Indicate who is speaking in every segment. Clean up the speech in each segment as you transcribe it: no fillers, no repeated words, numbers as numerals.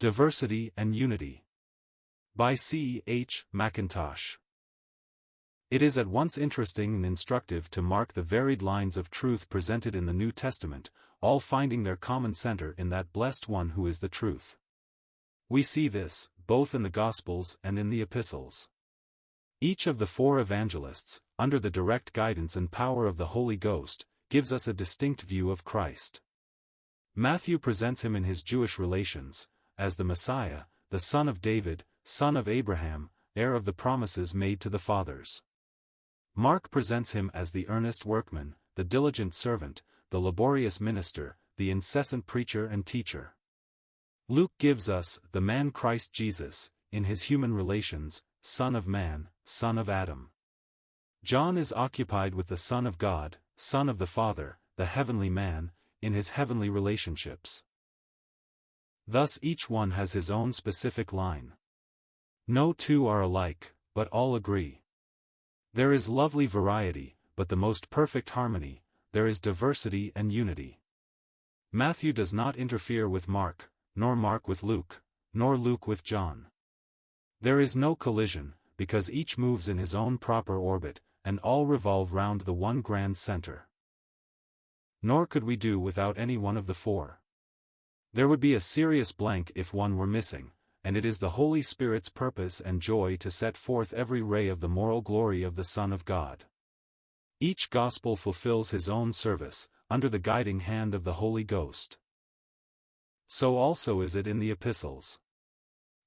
Speaker 1: Diversity and Unity. By CH Mackintosh. It is at once interesting and instructive to mark the varied lines of truth presented in the New Testament, all finding their common center in that blessed one who is the truth. We see this, both in the Gospels and in the Epistles. Each of the four evangelists, under the direct guidance and power of the Holy Ghost, gives us a distinct view of Christ. Matthew presents him in his Jewish relations, as the Messiah, the son of David, son of Abraham, heir of the promises made to the fathers. Mark presents him as the earnest workman, the diligent servant, the laborious minister, the incessant preacher and teacher. Luke gives us the man Christ Jesus, in his human relations, Son of Man, Son of Adam. John is occupied with the Son of God, Son of the Father, the heavenly man, in his heavenly relationships. Thus each one has his own specific line. No two are alike, but all agree. There is lovely variety, but the most perfect harmony. There is diversity and unity. Matthew does not interfere with Mark, nor Mark with Luke, nor Luke with John. There is no collision, because each moves in his own proper orbit, and all revolve round the one grand center. Nor could we do without any one of the four. There would be a serious blank if one were missing, and it is the Holy Spirit's purpose and joy to set forth every ray of the moral glory of the Son of God. Each gospel fulfills his own service, under the guiding hand of the Holy Ghost. So also is it in the epistles.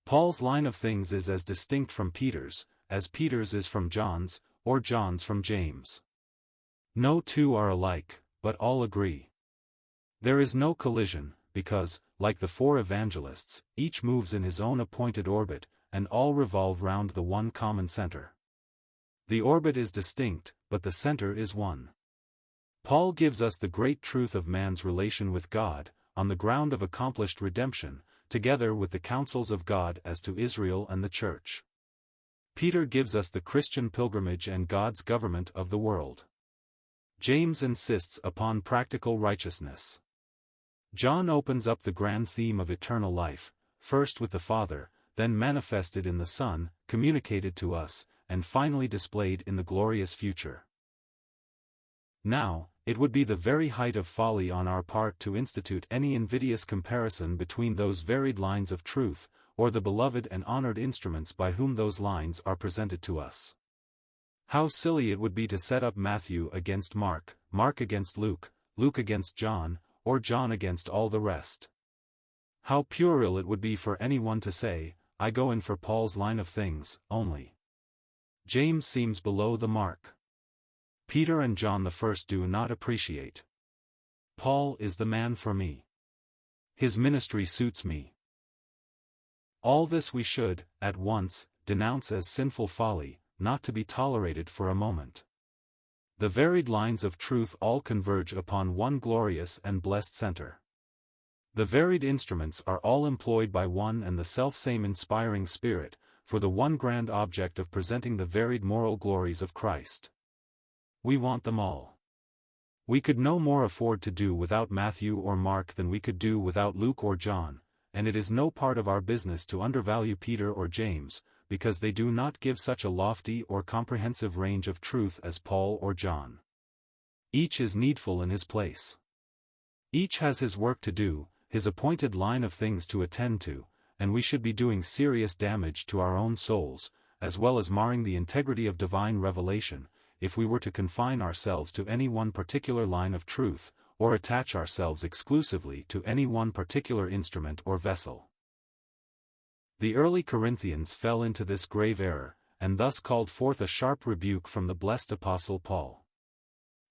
Speaker 1: Paul's line of things is as distinct from Peter's, as Peter's is from John's, or John's from James. No two are alike, but all agree. There is no collision, because, like the four evangelists, each moves in his own appointed orbit, and all revolve round the one common center. The orbit is distinct, but the center is one. Paul gives us the great truth of man's relation with God, on the ground of accomplished redemption, together with the counsels of God as to Israel and the Church. Peter gives us the Christian pilgrimage and God's government of the world. James insists upon practical righteousness. John opens up the grand theme of eternal life, first with the Father, then manifested in the Son, communicated to us, and finally displayed in the glorious future. Now, it would be the very height of folly on our part to institute any invidious comparison between those varied lines of truth, or the beloved and honored instruments by whom those lines are presented to us. How silly it would be to set up Matthew against Mark, Mark against Luke, Luke against John, or John against all the rest. How puerile it would be for anyone to say, I go in for Paul's line of things, only. James seems below the mark. Peter and John the first do not appreciate. Paul is the man for me. His ministry suits me. All this we should, at once, denounce as sinful folly, not to be tolerated for a moment. The varied lines of truth all converge upon one glorious and blessed center. The varied instruments are all employed by one and the selfsame inspiring Spirit, for the one grand object of presenting the varied moral glories of Christ. We want them all. We could no more afford to do without Matthew or Mark than we could do without Luke or John, and it is no part of our business to undervalue Peter or James, because they do not give such a lofty or comprehensive range of truth as Paul or John. Each is needful in his place. Each has his work to do, his appointed line of things to attend to, and we should be doing serious damage to our own souls, as well as marring the integrity of divine revelation, if we were to confine ourselves to any one particular line of truth, or attach ourselves exclusively to any one particular instrument or vessel. The early Corinthians fell into this grave error, and thus called forth a sharp rebuke from the blessed Apostle Paul.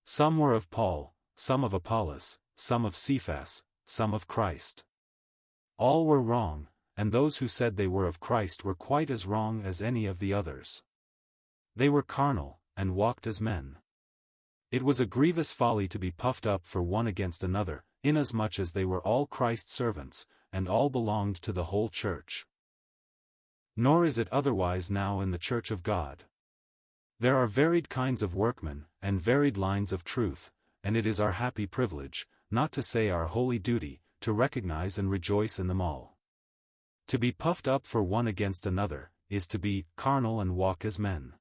Speaker 1: Some were of Paul, some of Apollos, some of Cephas, some of Christ. All were wrong, and those who said they were of Christ were quite as wrong as any of the others. They were carnal, and walked as men. It was a grievous folly to be puffed up for one against another, inasmuch as they were all Christ's servants, and all belonged to the whole church. Nor is it otherwise now in the Church of God. There are varied kinds of workmen, and varied lines of truth, and it is our happy privilege, not to say our holy duty, to recognize and rejoice in them all. To be puffed up for one against another, is to be carnal and walk as men.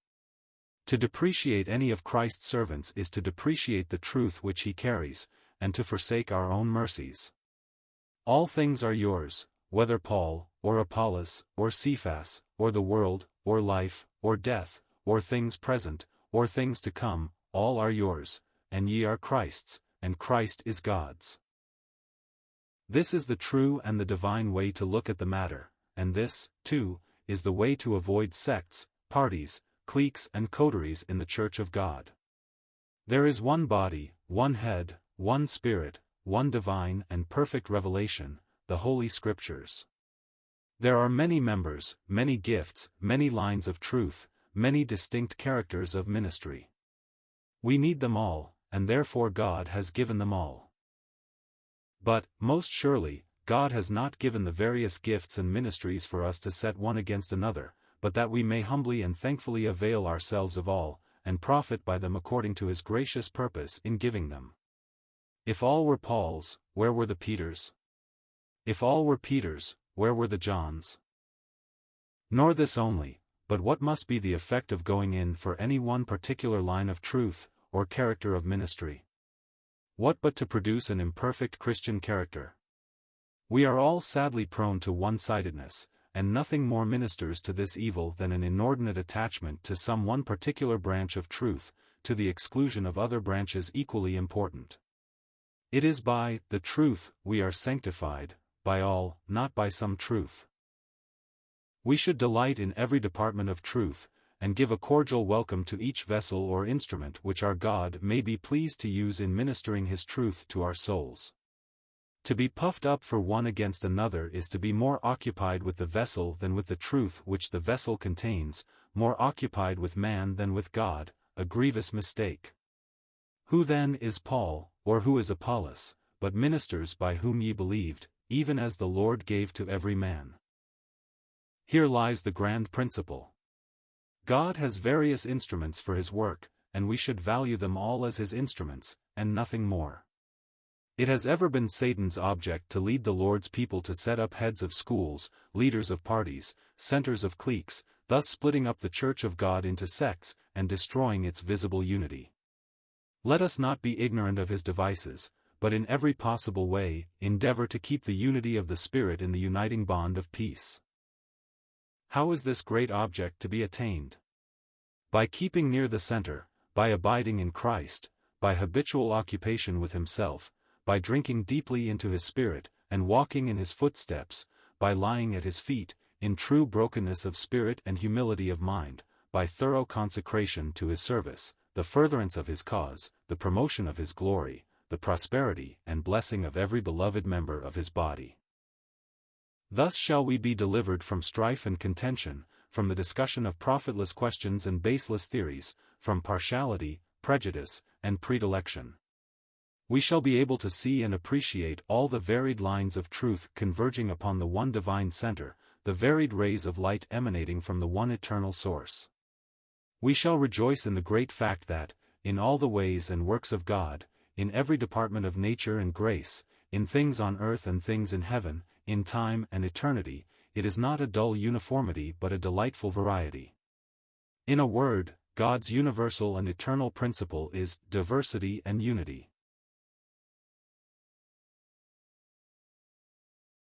Speaker 1: To depreciate any of Christ's servants is to depreciate the truth which he carries, and to forsake our own mercies. All things are yours, whether Paul, or Apollos, or Cephas, or the world, or life, or death, or things present, or things to come, all are yours, and ye are Christ's, and Christ is God's. This is the true and the divine way to look at the matter, and this, too, is the way to avoid sects, parties, cliques and coteries in the Church of God. There is one body, one head, one Spirit, one divine and perfect revelation, the Holy Scriptures. There are many members, many gifts, many lines of truth, many distinct characters of ministry. We need them all, and therefore God has given them all. But, most surely, God has not given the various gifts and ministries for us to set one against another, but that we may humbly and thankfully avail ourselves of all, and profit by them according to his gracious purpose in giving them. If all were Paul's, where were the Peters? If all were Peters, where were the Johns? Nor this only, but what must be the effect of going in for any one particular line of truth, or character of ministry? What but to produce an imperfect Christian character? We are all sadly prone to one-sidedness, and nothing more ministers to this evil than an inordinate attachment to some one particular branch of truth, to the exclusion of other branches equally important. It is by the truth we are sanctified, by all, not by some truth. We should delight in every department of truth, and give a cordial welcome to each vessel or instrument which our God may be pleased to use in ministering his truth to our souls. To be puffed up for one against another is to be more occupied with the vessel than with the truth which the vessel contains, more occupied with man than with God, a grievous mistake. Who then is Paul, or who is Apollos, but ministers by whom ye believed, even as the Lord gave to every man? Here lies the grand principle. God has various instruments for his work, and we should value them all as his instruments, and nothing more. It has ever been Satan's object to lead the Lord's people to set up heads of schools, leaders of parties, centers of cliques, thus splitting up the Church of God into sects, and destroying its visible unity. Let us not be ignorant of his devices, but in every possible way, endeavor to keep the unity of the Spirit in the uniting bond of peace. How is this great object to be attained? By keeping near the center, by abiding in Christ, by habitual occupation with himself, by drinking deeply into his Spirit, and walking in his footsteps, by lying at his feet, in true brokenness of spirit and humility of mind, by thorough consecration to his service, the furtherance of his cause, the promotion of his glory, the prosperity and blessing of every beloved member of his body. Thus shall we be delivered from strife and contention, from the discussion of profitless questions and baseless theories, from partiality, prejudice, and predilection. We shall be able to see and appreciate all the varied lines of truth converging upon the one divine center, the varied rays of light emanating from the one eternal source. We shall rejoice in the great fact that, in all the ways and works of God, in every department of nature and grace, in things on earth and things in heaven, in time and eternity, it is not a dull uniformity but a delightful variety. In a word, God's universal and eternal principle is diversity and unity.